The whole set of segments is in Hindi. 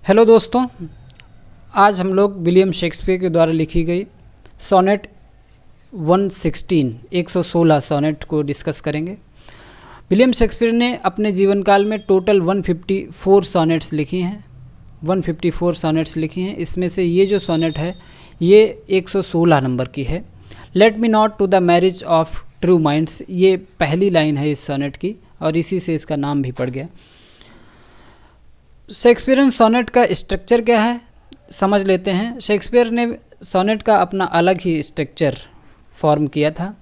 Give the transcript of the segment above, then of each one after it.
हेलो दोस्तों, आज हम लोग विलियम शेक्सपियर के द्वारा लिखी गई सोनेट 116 सोनेट को डिस्कस करेंगे। विलियम शेक्सपियर ने अपने जीवन काल में टोटल 154 सोनेट्स लिखी हैं। 154 सोनेट्स लिखी हैं। इसमें से ये जो सोनेट है ये 116 नंबर की है। Let me not to the marriage of true minds, ये पहली लाइन है इस सोनेट की और इसी से इसका नाम भी पड़ गया। शेक्सपियरन सोनेट का स्ट्रक्चर क्या है समझ लेते हैं। शेक्सपियर ने सोनेट का अपना अलग ही स्ट्रक्चर फॉर्म किया था।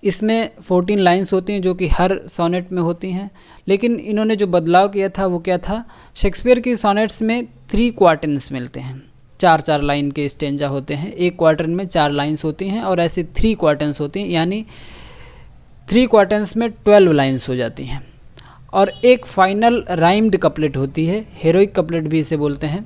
इसमें 14 लाइंस होती हैं जो कि हर सोनेट में होती हैं, लेकिन इन्होंने जो बदलाव किया था वो क्या था, शेक्सपियर की सोनेट्स में 3 क्वार्टन्स मिलते हैं। 4-4 लाइन के स्टेंजा होते हैं। एक क्वार्टन में 4 लाइंस होती हैं और ऐसे 3 क्वार्टन्स होती हैं, यानी 3 क्वार्टन्स में 12 लाइंस हो जाती हैं। और एक फाइनल राइम्ड कपलेट होती है, हेरोइक कपलेट भी इसे बोलते हैं।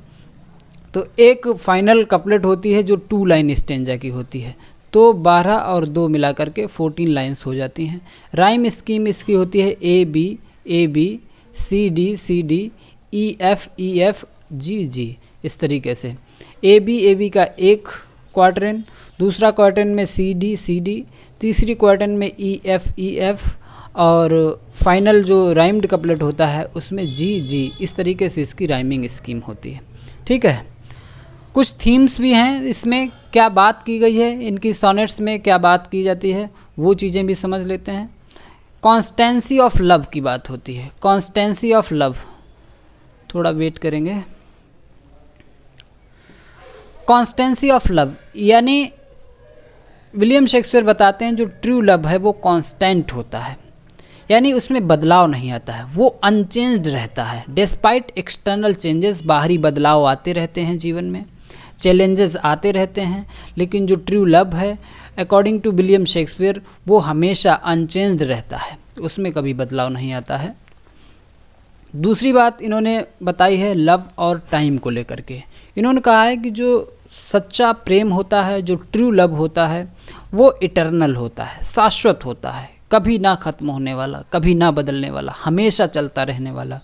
तो एक फाइनल कपलेट होती है जो 2 लाइन स्टेंजा की होती है। तो 12 और 2 मिलाकर के 14 लाइंस हो जाती हैं। राइम स्कीम इसकी होती है A B C D E F G, इस तरीके से। ए बी का एक क्वार्टरन, दूसरा क्वार्टरन में सी डी, तीसरी क्वार्टरन में ई एफ और फाइनल जो राइम्ड कपलेट होता है उसमें जी, इस तरीके से इसकी राइमिंग स्कीम होती है। ठीक है, कुछ थीम्स भी हैं इसमें, क्या बात की गई है इनकी सोनेट्स में, क्या बात की जाती है वो चीज़ें भी समझ लेते हैं। कॉन्स्टेंसी ऑफ लव की बात होती है। कॉन्स्टेंसी ऑफ लव, थोड़ा वेट करेंगे। कॉन्स्टेंसी ऑफ लव यानी विलियम शेक्सपियर बताते हैं जो ट्रू लव है वो कांस्टेंट होता है, यानी उसमें बदलाव नहीं आता है, वो अनचेंज्ड रहता है। डिस्पाइट एक्सटर्नल चेंजेस, बाहरी बदलाव आते रहते हैं जीवन में, चैलेंजेस आते रहते हैं, लेकिन जो ट्रू लव है अकॉर्डिंग टू विलियम शेक्सपियर वो हमेशा अनचेंज्ड रहता है, उसमें कभी बदलाव नहीं आता है। दूसरी बात इन्होंने बताई है लव और टाइम को लेकर के। इन्होंने कहा है कि जो सच्चा प्रेम होता है, जो ट्रू लव होता है वो इटर्नल होता है, शाश्वत होता है, कभी ना ख़त्म होने वाला, कभी ना बदलने वाला, हमेशा चलता रहने वाला।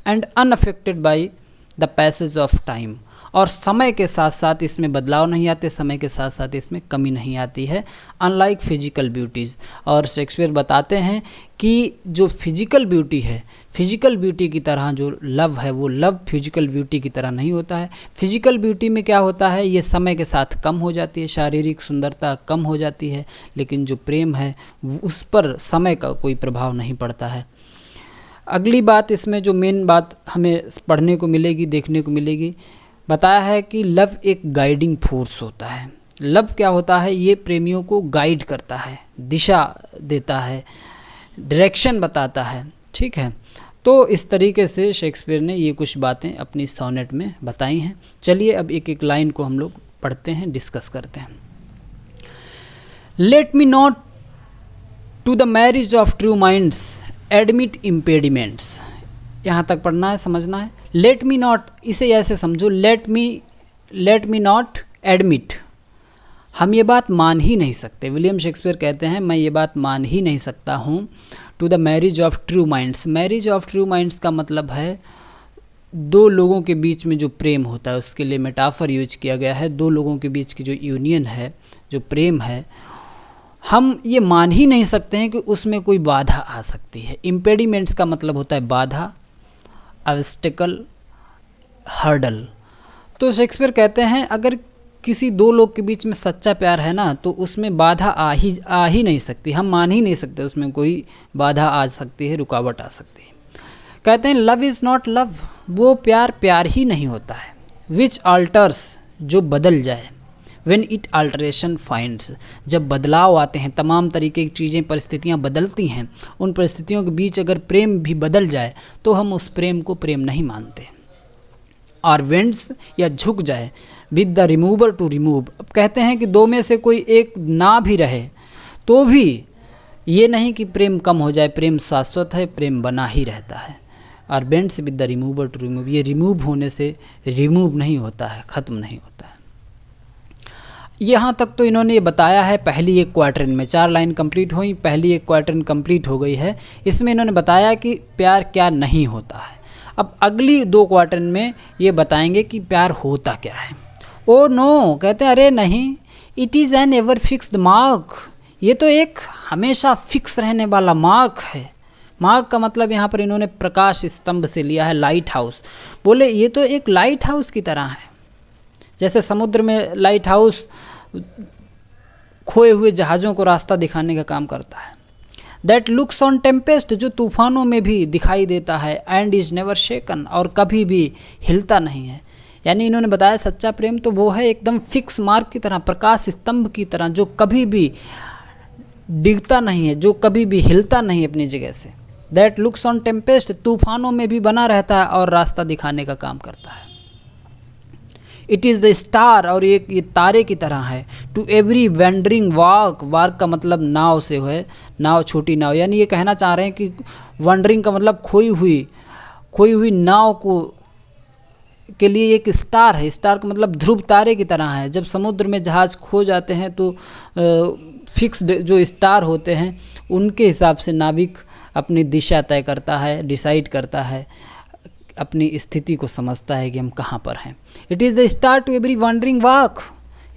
And unaffected by the passage of time, और समय के साथ साथ इसमें बदलाव नहीं आते, समय के साथ साथ इसमें कमी नहीं आती है, अनलाइक फिजिकल ब्यूटीज़। और शेक्सपियर बताते हैं कि जो फिजिकल ब्यूटी है, फिजिकल ब्यूटी की तरह जो लव है वो लव फिजिकल ब्यूटी की तरह नहीं होता है। फिजिकल ब्यूटी में क्या होता है, ये समय के साथ कम हो जाती है, शारीरिक सुंदरता कम हो जाती है, लेकिन जो प्रेम है उस पर समय का कोई प्रभाव नहीं पड़ता है। अगली बात इसमें जो मेन बात हमें पढ़ने को मिलेगी, देखने को मिलेगी, बताया है कि लव एक गाइडिंग फोर्स होता है। लव क्या होता है, ये प्रेमियों को गाइड करता है, दिशा देता है, डायरेक्शन बताता है। ठीक है, तो इस तरीके से शेक्सपियर ने ये कुछ बातें अपनी सोनेट में बताई हैं। चलिए अब एक एक लाइन को हम लोग पढ़ते हैं, डिस्कस करते हैं। Let me not to the marriage of true minds admit impediments, यहाँ तक पढ़ना है, समझना है। लेट मी नॉट, इसे ऐसे समझो, लेट मी नॉट एडमिट, हम ये बात मान ही नहीं सकते। विलियम शेक्सपियर कहते हैं मैं ये बात मान ही नहीं सकता हूँ to the marriage of true minds. Marriage of true minds का मतलब है 2 लोगों के बीच में जो प्रेम होता है, उसके लिए मेटाफर यूज किया गया है। 2 लोगों के बीच की जो यूनियन है, जो प्रेम है, हम ये मान ही नहीं सकते हैं कि उसमें कोई बाधा आ सकती है। इम्पेडिमेंट्स का मतलब होता है बाधा, ऑब्स्टिकल, हर्डल। तो शेक्सपियर कहते हैं अगर किसी 2 लोग के बीच में सच्चा प्यार है ना, तो उसमें बाधा आ ही नहीं सकती, हम मान ही नहीं सकते उसमें कोई बाधा आ सकती है, रुकावट आ सकती है। कहते हैं लव इज़ नॉट लव, वो प्यार ही नहीं होता है। विच अल्टर्स, जो बदल जाए, व्हेन इट अल्टरेशन फाइंड्स, जब बदलाव आते हैं, तमाम तरीके की चीज़ें, परिस्थितियाँ बदलती हैं, उन परिस्थितियों के बीच अगर प्रेम भी बदल जाए तो हम उस प्रेम को प्रेम नहीं मानते। और वेंड्स, या झुक जाए, with the remover to remove. अब कहते हैं कि 2 में से कोई एक ना भी रहे तो भी ये नहीं कि प्रेम कम हो जाए, प्रेम शाश्वत है, प्रेम बना ही रहता है। और bends with the remover to remove, ये रिमूव होने से रिमूव नहीं होता है, ख़त्म नहीं होता है। यहाँ तक तो इन्होंने ये बताया है पहली एक क्वार्टरन में। 4 लाइन कंप्लीट हुई, पहली एक क्वार्टरन कंप्लीट हो गई है। इसमें इन्होंने बताया कि प्यार क्या नहीं होता है। अब अगली 2 क्वार्टर में ये बताएंगे कि प्यार होता क्या है। ओ नो, कहते हैं अरे नहीं, it is an ever fixed mark, ये तो एक हमेशा फिक्स रहने वाला मार्क है। मार्क का मतलब यहाँ पर इन्होंने प्रकाश स्तंभ से लिया है, लाइट हाउस। बोले ये तो एक लाइट हाउस की तरह है, जैसे समुद्र में लाइट हाउस खोए हुए जहाज़ों को रास्ता दिखाने का काम करता है। दैट लुक्स ऑन टेम्पेस्ट, जो तूफानों में भी दिखाई देता है, एंड इज़ नेवर शेकन, और कभी भी हिलता नहीं है। यानी इन्होंने बताया सच्चा प्रेम तो वो है एकदम फिक्स मार्क की तरह, प्रकाश स्तंभ की तरह, जो कभी भी डिगता नहीं है, जो कभी भी हिलता नहीं अपनी जगह से। दैट लुक्स ऑन टेम्पेस्ट, तूफानों में भी बना रहता है और रास्ता दिखाने का काम करता है। इट इज़ द स्टार, और ये तारे की तरह है। टू एवरी वेंडरिंग वाक, वाक का मतलब नाव से है, नाव छोटी नाव, यानी ये कहना चाह रहे हैं कि वंडरिंग का मतलब खोई हुई नाव को के लिए एक स्टार है। स्टार का मतलब ध्रुव तारे की तरह है। जब समुद्र में जहाज़ खो जाते हैं तो फिक्स्ड जो स्टार होते हैं उनके हिसाब से नाविक अपनी दिशा तय करता है, डिसाइड करता है, अपनी स्थिति को समझता है कि हम कहाँ पर हैं। It is the star to every wandering walk,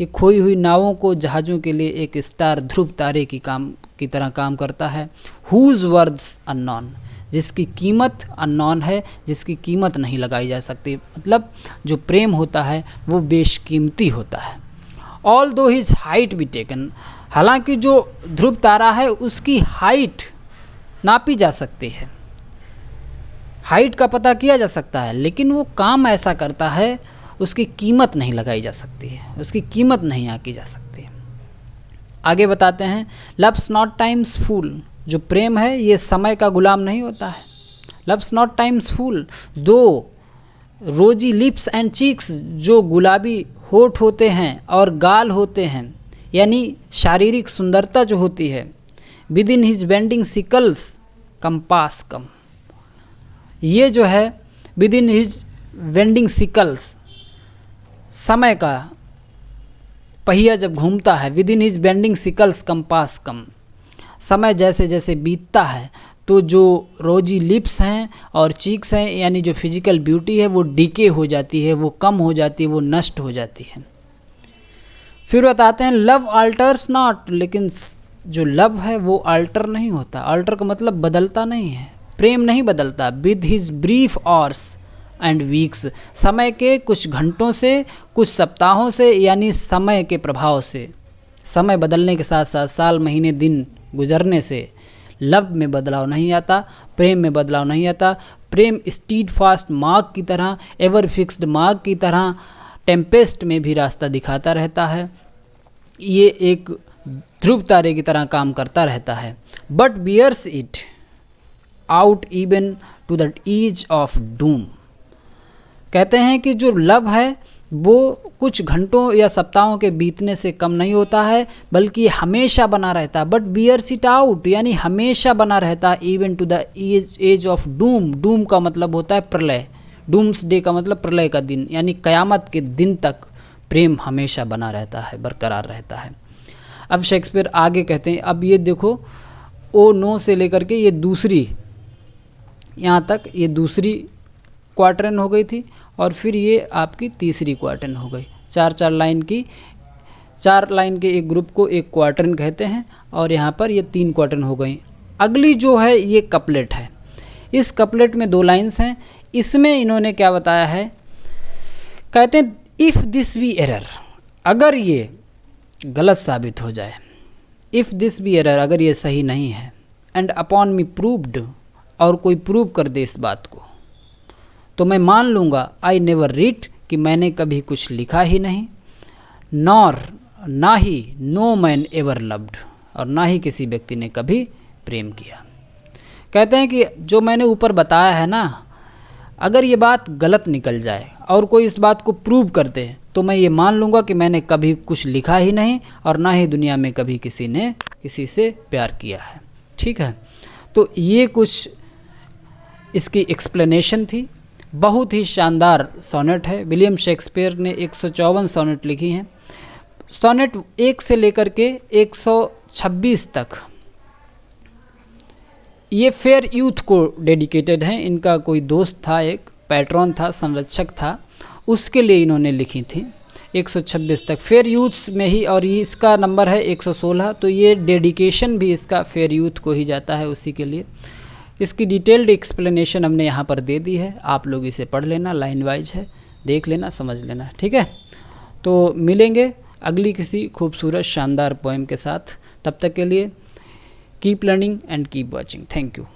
ये खोई हुई नावों को, जहाज़ों के लिए एक स्टार ध्रुव तारे की तरह काम करता है। हुज वर्ड्स अननोन, जिसकी कीमत अननोन है, जिसकी कीमत नहीं लगाई जा सकती। मतलब जो प्रेम होता है वो बेशकीमती होता है। ऑल दो हिज हाइट बी टेकन, हालांकि जो ध्रुव तारा है उसकी हाइट नापी जा सकती है, हाइट का पता किया जा सकता है, लेकिन वो काम ऐसा करता है उसकी कीमत नहीं लगाई जा सकती है, उसकी कीमत नहीं आंकी जा सकती है। आगे बताते हैं, लव्स नॉट टाइम्स फूल, जो प्रेम है ये समय का गुलाम नहीं होता है। लव्स नॉट टाइम्स फूल, दो रोजी लिप्स एंड चीक्स, जो गुलाबी होठ होते हैं और गाल होते हैं, यानी शारीरिक सुंदरता जो होती है। Within his bending sickle's compass come, ये जो है within his vending sickles, समय का पहिया जब घूमता है, within his bending sickle's compass come, समय जैसे जैसे बीतता है तो जो रोजी लिप्स हैं और चीक्स हैं, यानी जो फिजिकल ब्यूटी है वो डीके हो जाती है, वो कम हो जाती है, वो नष्ट हो जाती है। फिर बताते हैं, लव अल्टर्स नॉट, लेकिन जो लव है वो अल्टर नहीं होता। अल्टर का मतलब बदलता नहीं है, प्रेम नहीं बदलता। With his brief hours and weeks, समय के कुछ घंटों से, कुछ सप्ताहों से, यानी समय के प्रभाव से, समय बदलने के साथ साथ साल महीने दिन गुजरने से लव में बदलाव नहीं आता, प्रेम में बदलाव नहीं आता। प्रेम स्टीड फास्ट मार्ग की तरह, एवर फिक्स्ड मार्ग की तरह टेम्पेस्ट में भी रास्ता दिखाता रहता है, ये एक ध्रुव तारे की तरह काम करता रहता है। But bears it out even to the edge of doom, कहते हैं कि जो लव है वो कुछ घंटों या सप्ताहों के बीतने से कम नहीं होता है, बल्कि हमेशा बना रहता है। बट बियर्स इट आउट, यानी हमेशा बना रहता है, even to the edge of doom. Doom का मतलब होता है प्रलय, डूम्स डे का मतलब प्रलय का दिन, यानी कयामत के दिन तक प्रेम हमेशा बना रहता है, बरकरार रहता है। अब शेक्सपियर आगे कहते हैं, अब ये देखो ओ नो से लेकर के ये दूसरी, यहाँ तक ये दूसरी क्वार्टरन हो गई थी, और फिर ये आपकी तीसरी क्वार्टरन हो गई। चार लाइन के एक ग्रुप को एक क्वार्टरन कहते हैं, और यहाँ पर ये 3 क्वार्टरन हो गई। अगली जो है ये कपलेट है। इस कपलेट में 2 लाइन्स हैं। इसमें इन्होंने क्या बताया है, कहते हैं इफ़ दिस बी एरर, अगर ये गलत साबित हो जाए, इफ़ दिस बी एरर, अगर ये सही नहीं है, एंड अपॉन मी प्रूव्ड, और कोई प्रूव कर दे इस बात को, तो मैं मान लूँगा आई नेवर रीड, कि मैंने कभी कुछ लिखा ही नहीं, नॉर, ना ही, नो मैन एवर लव्ड, और ना ही किसी व्यक्ति ने कभी प्रेम किया। कहते हैं कि जो मैंने ऊपर बताया है ना, अगर ये बात गलत निकल जाए और कोई इस बात को प्रूव कर दे, तो मैं ये मान लूँगा कि मैंने कभी कुछ लिखा ही नहीं, और ना ही दुनिया में कभी किसी ने किसी से प्यार किया है। ठीक है, तो ये कुछ इसकी एक्सप्लेनेशन थी। बहुत ही शानदार सोनेट है। विलियम शेक्सपियर ने 154 सोनेट लिखी हैं। सोनेट 1 से लेकर के 126 तक ये फेयर यूथ को डेडिकेटेड हैं। इनका कोई दोस्त था, एक पैट्रॉन था, संरक्षक था, उसके लिए इन्होंने लिखी थी। 126 तक फेयर यूथ्स में ही, और ये इसका नंबर है 116, तो ये डेडिकेशन भी इसका फेयर यूथ को ही जाता है, उसी के लिए। इसकी डिटेल्ड एक्सप्लेनेशन हमने यहाँ पर दे दी है, आप लोग इसे पढ़ लेना, लाइन वाइज है, देख लेना, समझ लेना, ठीक है। तो मिलेंगे अगली किसी खूबसूरत शानदार पोएम के साथ, तब तक के लिए keep learning and keep watching. Thank you.